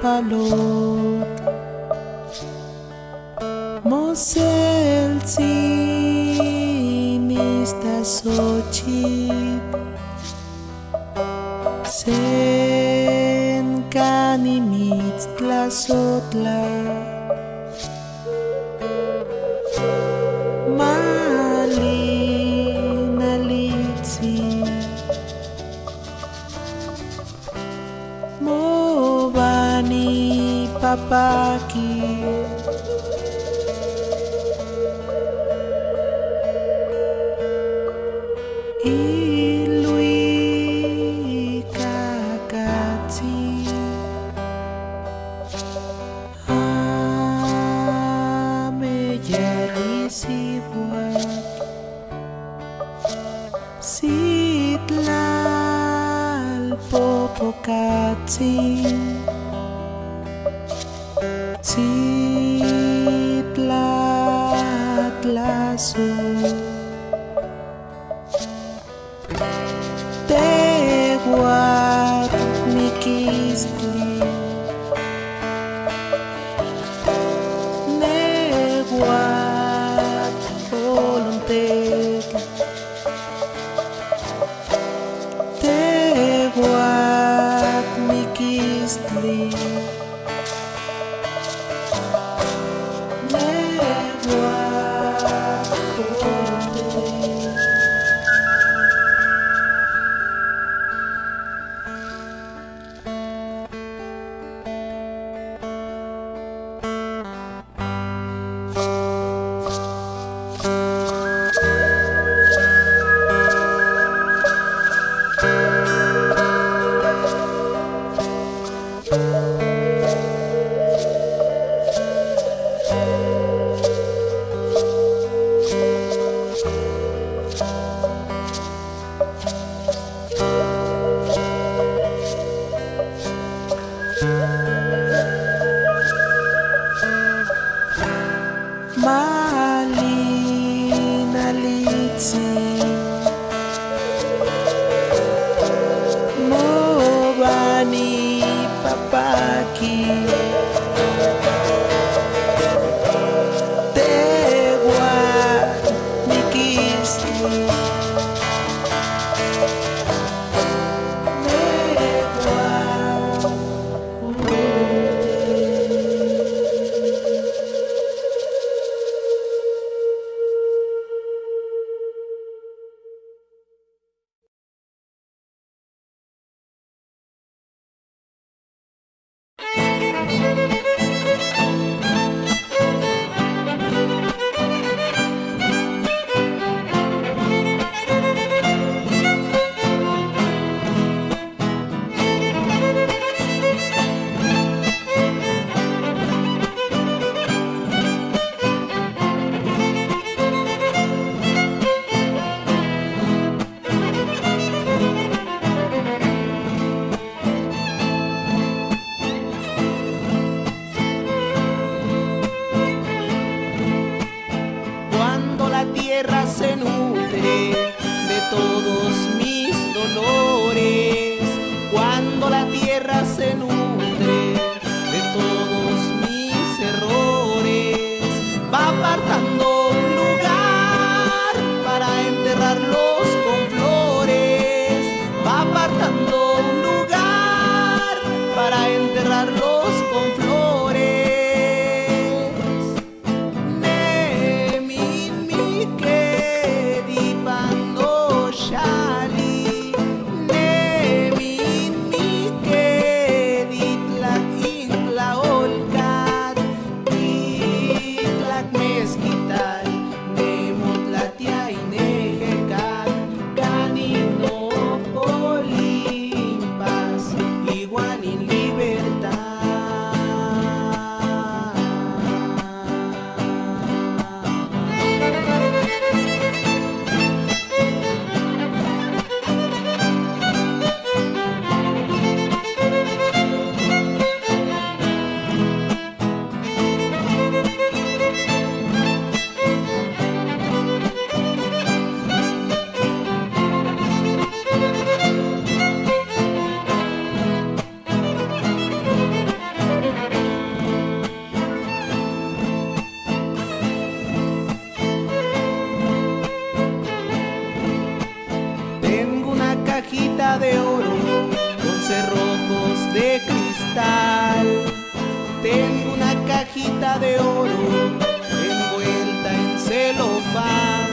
palot Mosel sinista sochip Sen kanimit tlasotla Malinalitsi Mobani papaki Ilui kakati Ame yalisi buat Sitlal popokati Sitlat laso Teguat nikistli Neguat voluntet Teguat nikistli Neguat voluntet Malinalitsi Mobani papaki Teguat nikistli Neguat se nutre de todos mis dolores, cuando la tierra se nutre de todos mis errores, va apartando un lugar para enterrarlos con flores, va apartando un lugar para enterrarlos con flores. Shine. Tengo una cajita de oro envuelta en celofán,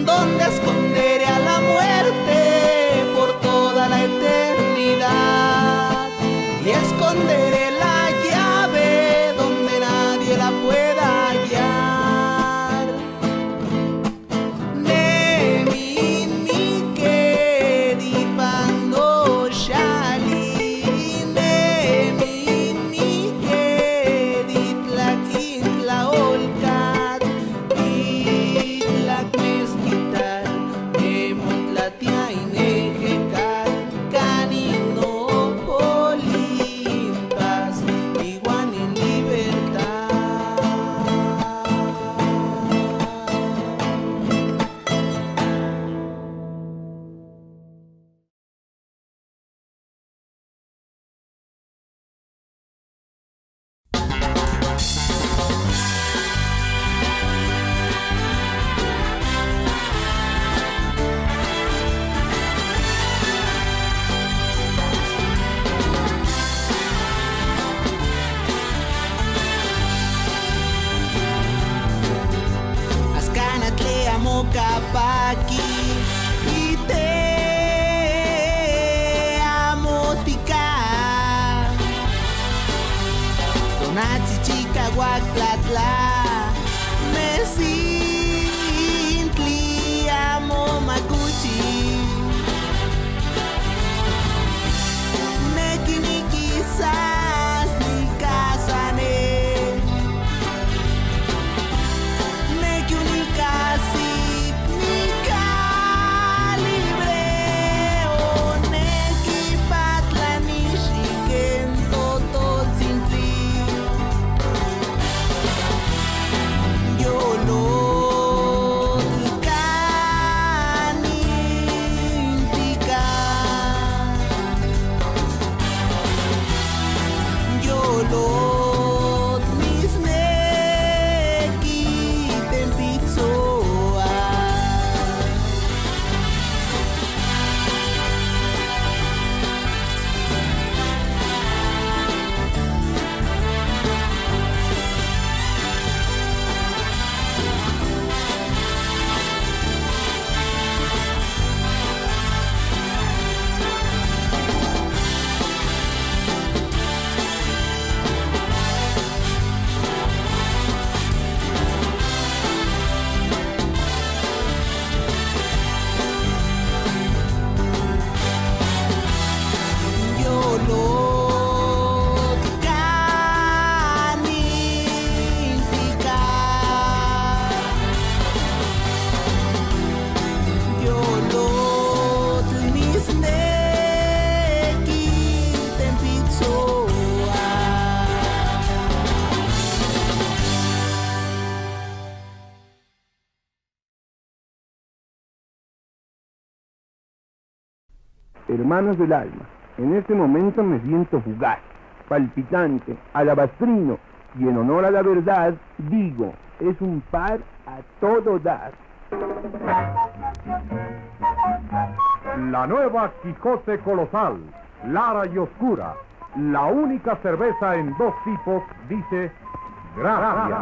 donde esconderé a la muerte por toda la eternidad, y esconderé la llave donde nadie la pueda hallar. Nemi mi di pando shali, nemi mi di tlaquin tlaolcat, y tlac mezquital, emotlatia inejecal, canino polimpas, igual en libertad. Ascanatlea mocapaqui y te amo tica. Tonatzi chica guactlatla, mesintli amo macuchi. Neki ni quizás ni casane. Neki unicasi ni calibre o neki patla ni shiken toto zintli. Yo lo canintica. Yo lo mis neki tempitzoa. Yo lo canintica. Yo lo mis neki tempitzoa. Hermanos del alma, en este momento me siento fugaz, palpitante, alabastrino, y en honor a la verdad, digo, es un par a todo dar. La nueva Quijote Colosal, Lara y Oscura, la única cerveza en dos tipos, dice gracias.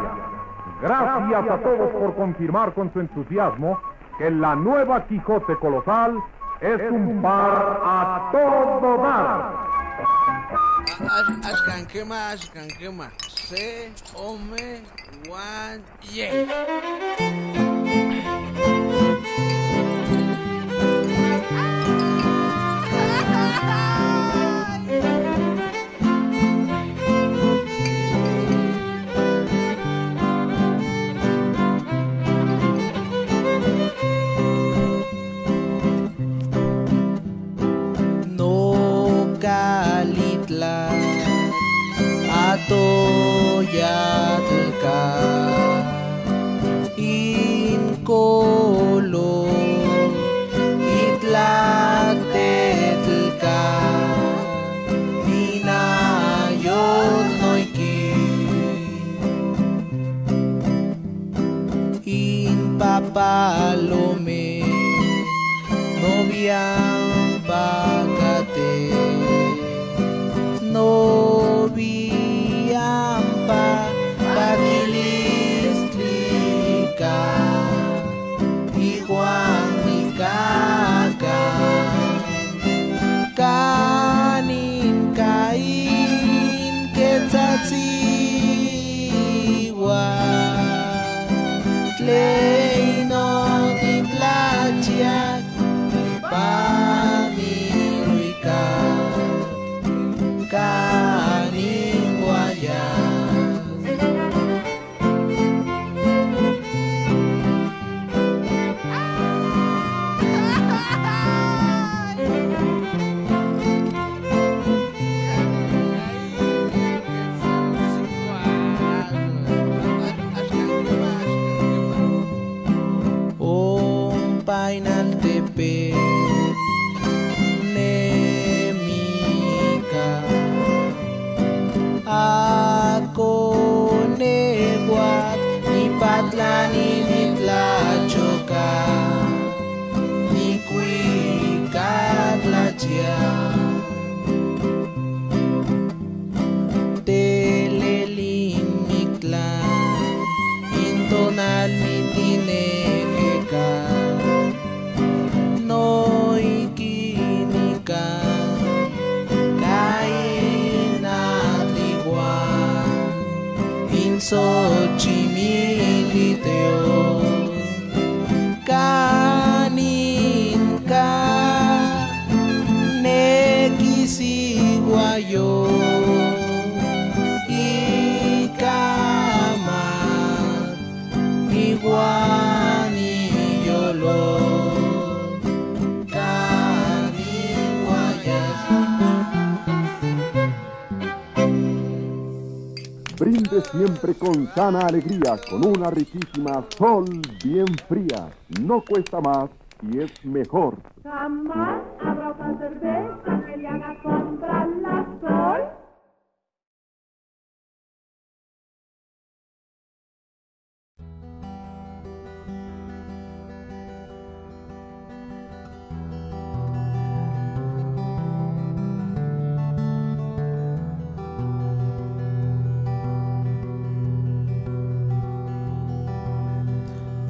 Gracias a todos por confirmar con su entusiasmo que la nueva Quijote Colosal es un par a todo dar. Ashkankema, se, ome, wan, ye. No calitla atoyatlca inco Xochimiliteo Caninca Nequisiguayo Icama Iguaniyolo Brinde siempre con sana alegría, con una riquísima Sol bien fría. No cuesta más y es mejor. Jamás habrá otra cerveza que le haga comprar la Sol.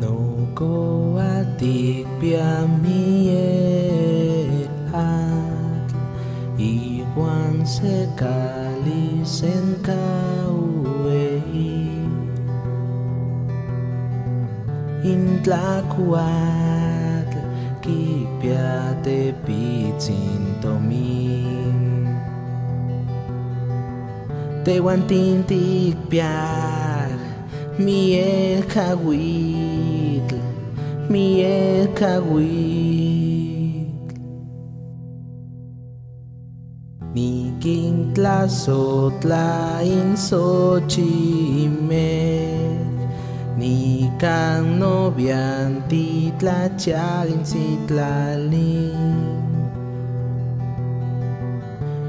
No ko atik piamiel at Iwan sekali sen kauei Intlakuat kikpiate pitsintomin Tewan tintikpiat miel kawitl, miel kawitl. Nikintlazotla in Xochimel, nikan novian titlachal in Citlalin.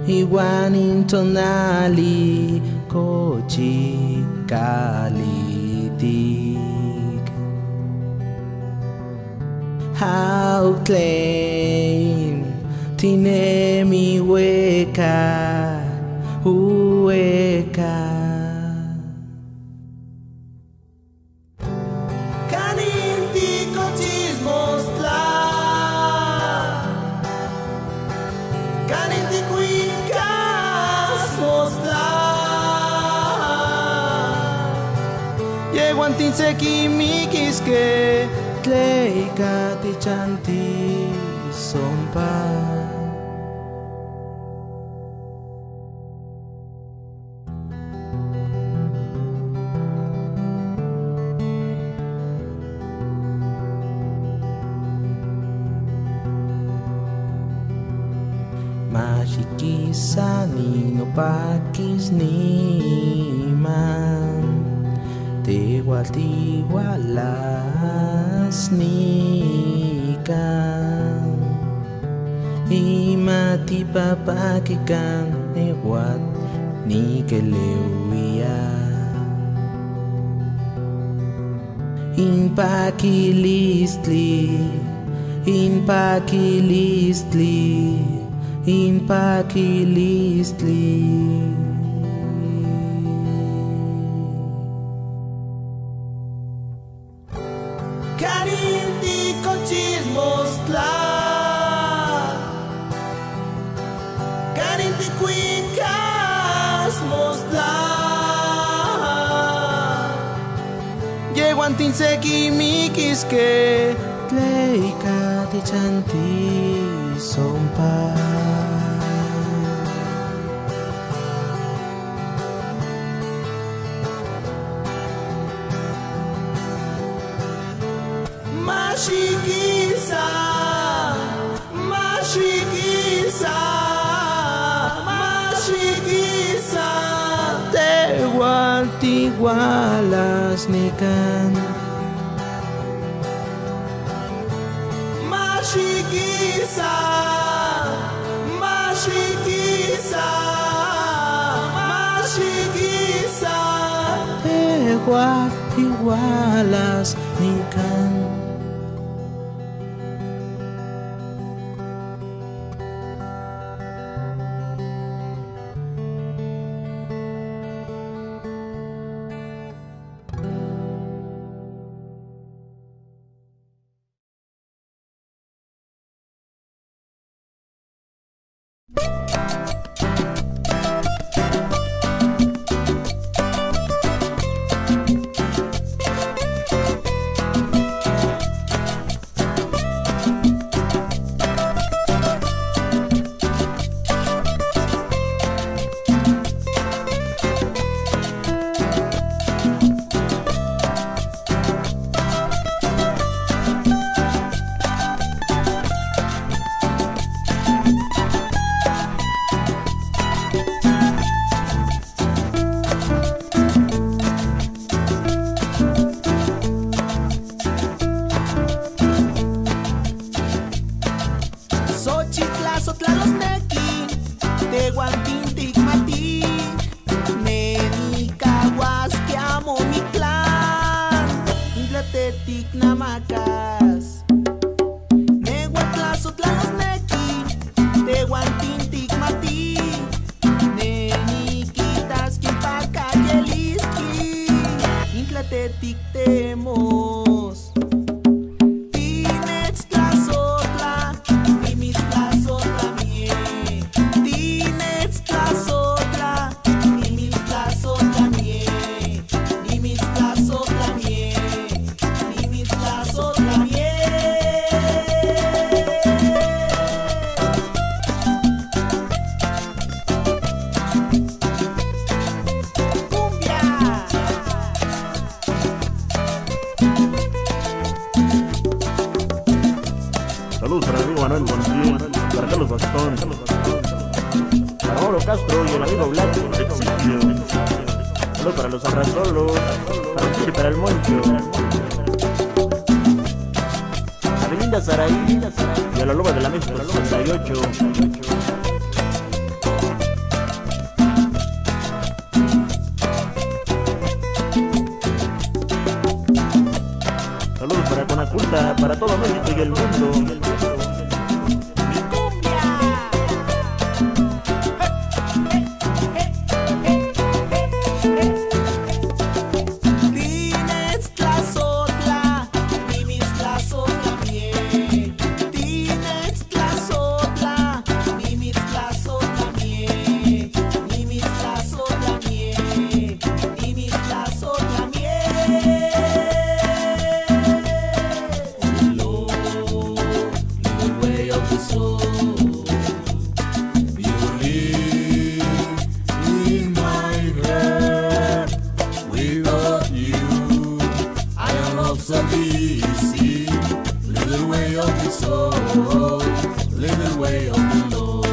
Iwan in tonali kochikalitik How claim tinemi hueca Yeguantin sekimikiske tleika tichanti sompa Mashikisa no pakis niman Tiwalas nikan Imati papakikan Ewat nikeleuia Inpakilistli Carinti conchismostla Carinti cuicas mostla Yeguantin sekimikiske tleika tichanti sompa Mashikisa, mashikisa, mashikisa Tigualas nikan Mashikisa, mashikisa, mashikisa Tigualas nikan ticnamacas. Nehuatlazotlán neki, tehuantinticmati. Neniquitas quipacayeliski, intlatetictemos. Tinetztlazotla, nimitztlazotla mie. Tinetztlazotla, nimitztlazotla mie. Nimitztlazotla mie. Nimitztlazotla mie. Cumbia. Saludos para el amigo Manuel Montiel, para Carlos Bastón, para Mauro Castro y el amigo Blanco del sitio. Saludos para los Arrasolos, para el Chile y para el Moncho. A Belinda Saraí y a la Loba de la México 68. Saludos para Conaculta, para todo México y el mundo. Tinetztlazotla, nimitztlazotla mie. Tinetztlazotla, nimitztlazotla mie. Nimitztlazotla mie. Nimitztlazotla mie. Lo, the way of the soul. You live in my heart. Without you, I am not so easy. Live the way of the soul, live the way of the Lord.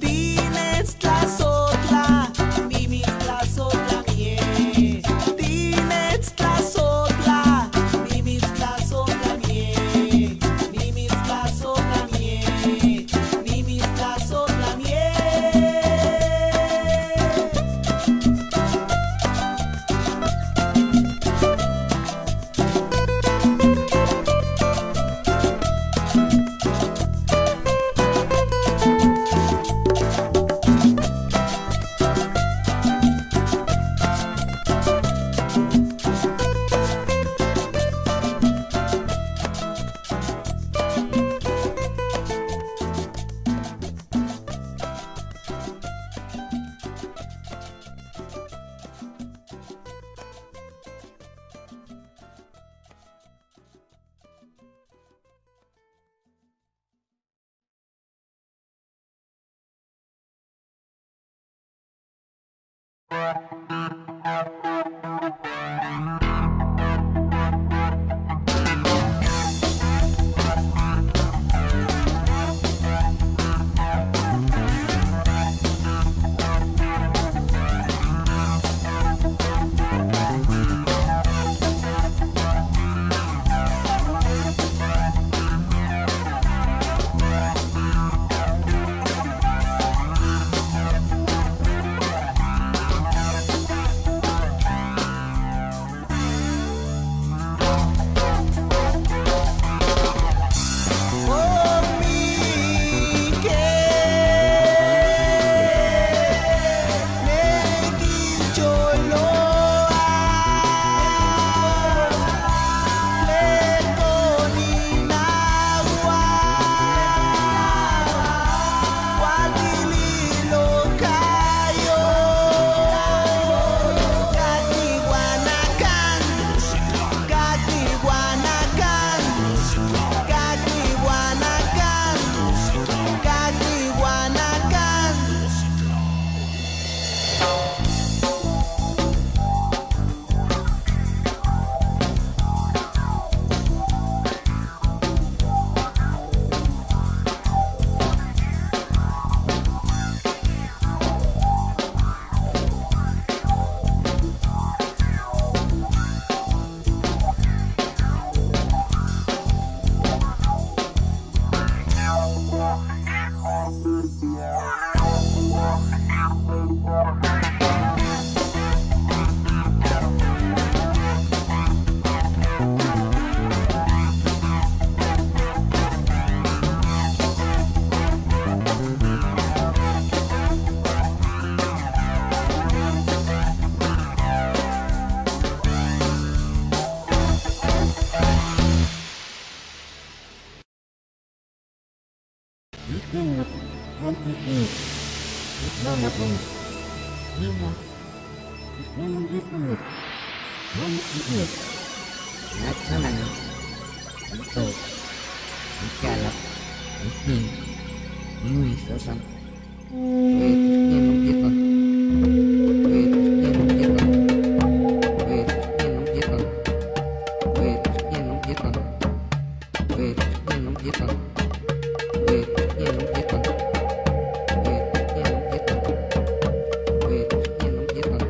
Tinetztlazotla, nimitztlazotla mie. Tinetztlazotla, nimitztlazotla mie. Nimitztlazotla mie. Nimitztlazotla mie. Naksanana, ito, ikalap, iting, iuwi sasam, wait, yenong jipang, wait, yenong jipang, wait, yenong jipang, wait, yenong jipang, wait, yenong jipang, wait, yenong jipang, wait, yenong jipang, wait, yenong jipang, wait, yenong jipang.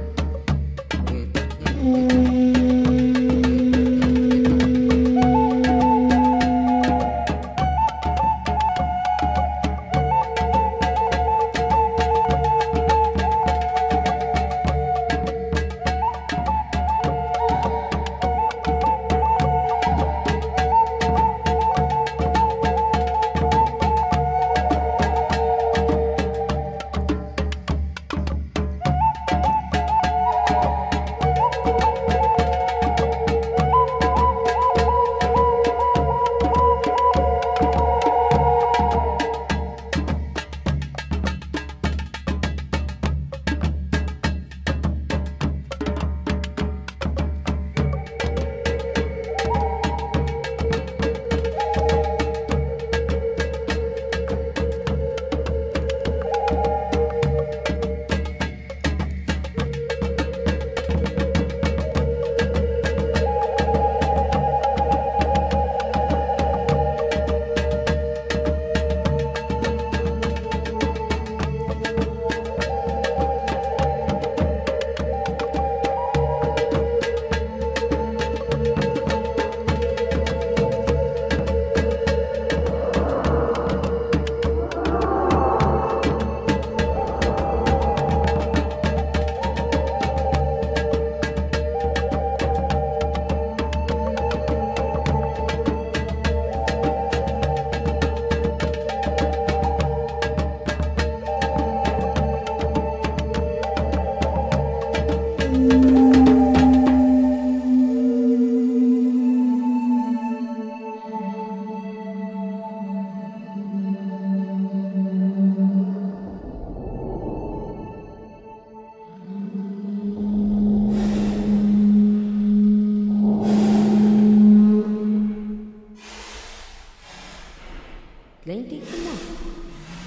Lady kena.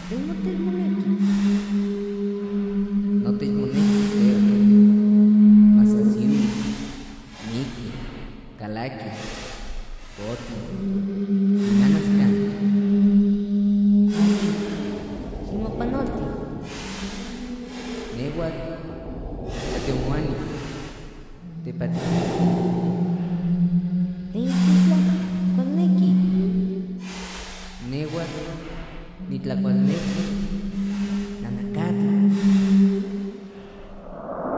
Tengok moneki. Notis moneki. Masasiu. Miki. Kalaki. Boti. Nanaskan. Simapanoti. Newat. Atemuani. Tepati. Newat, Nitlacualnequi, Nanacatl.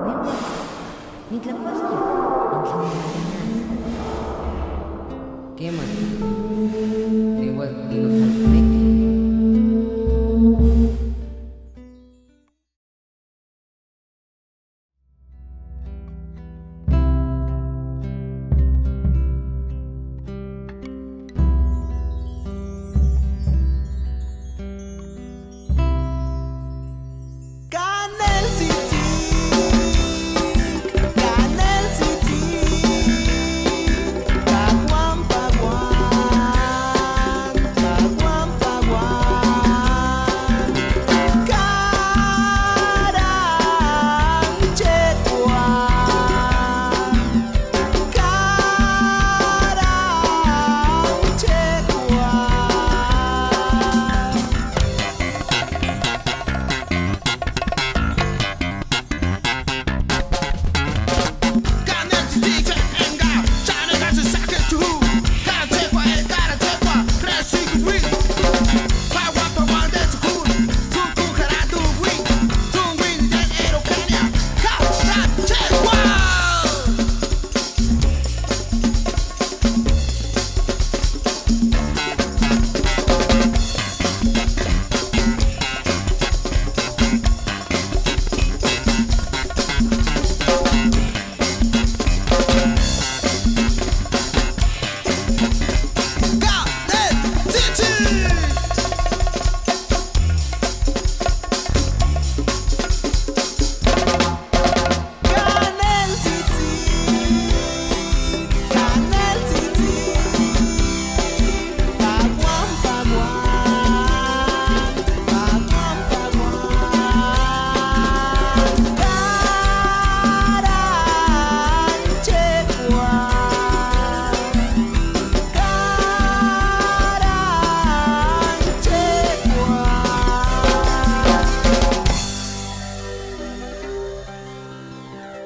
Newat, Nitlacuasqui, Intlamayanas. Queman, Newat, Ninotalnequi. Paguam, paguam.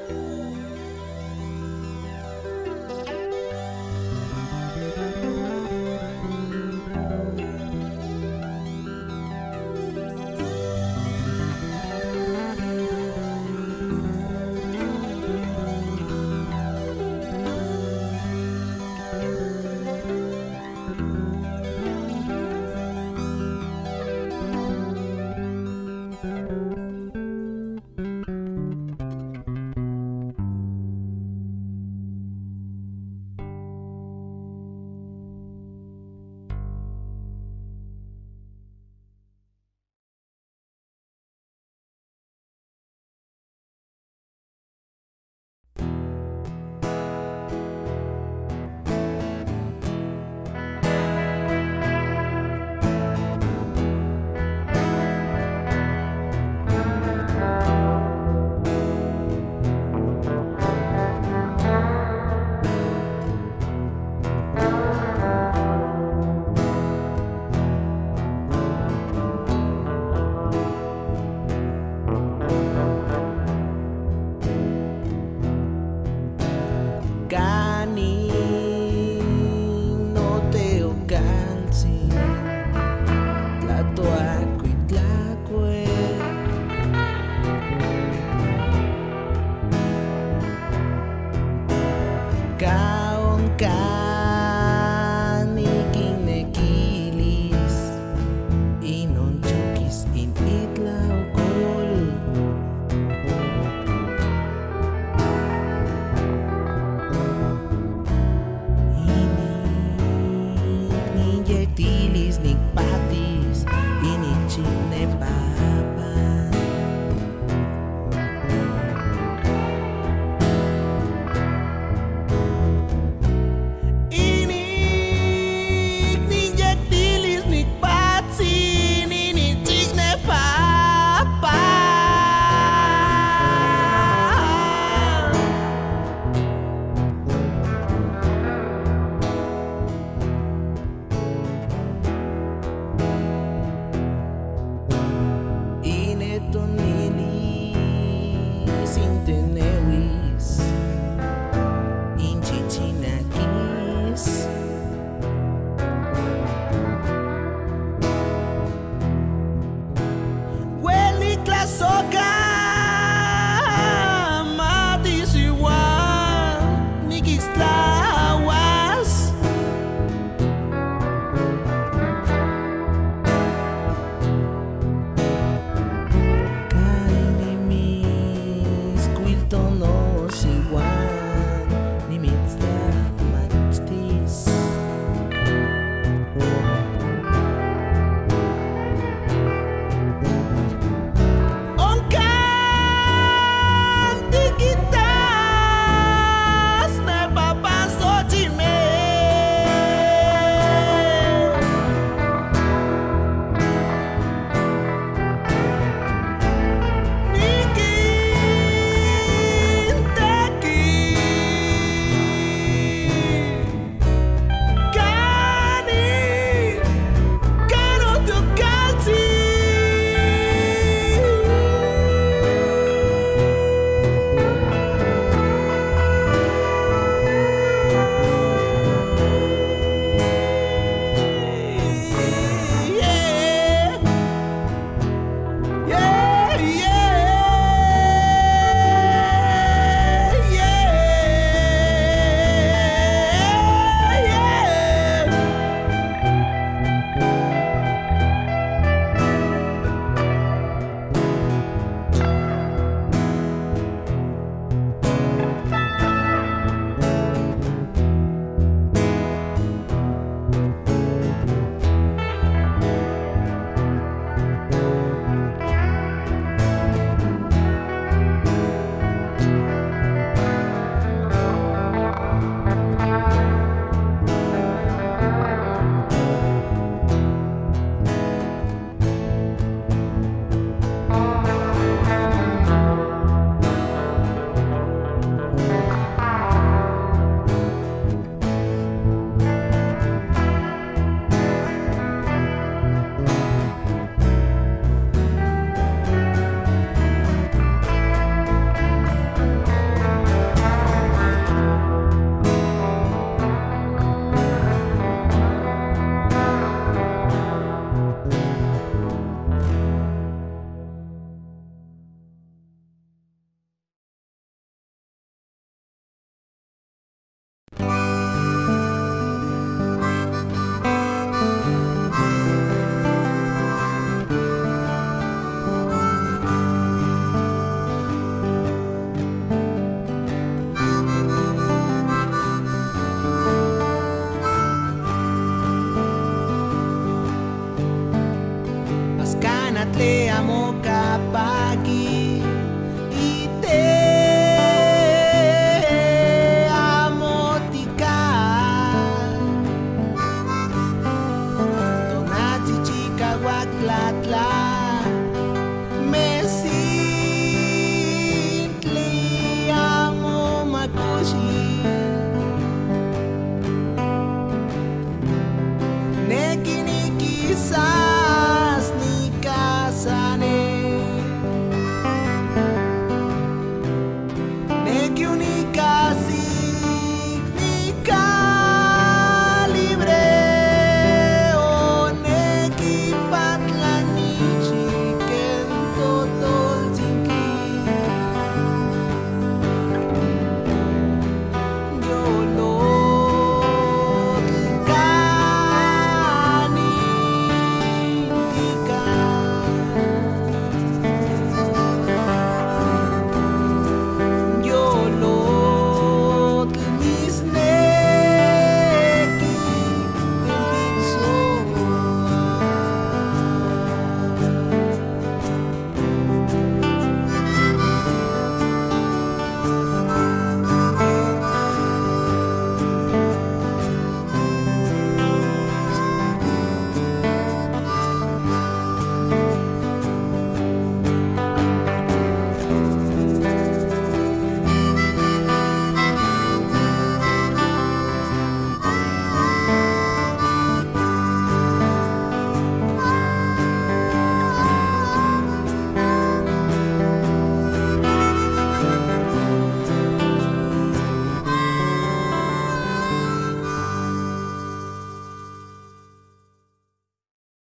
Ni